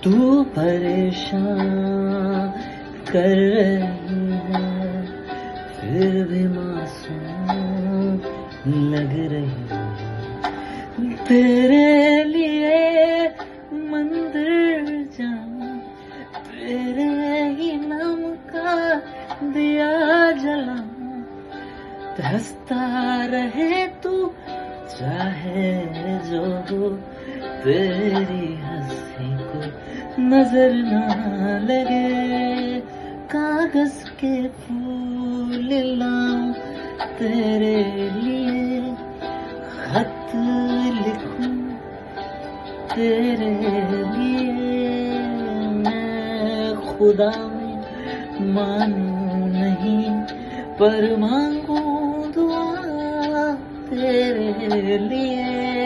तू परेशान कर रही है फिर भी मासूम लग रही है तेरे लिए मंदिर जाऊं तेरे ही नाम का दिया जलाऊं हंसता रहे तू चाहे जो हो तेरी हंसी को नजर ना लगे कागज के फूल लाऊं तेरे लिए खत लिखूं तेरे लिए मैं खुदा में मानूं नहीं पर मांगू दुआ तेरे लिए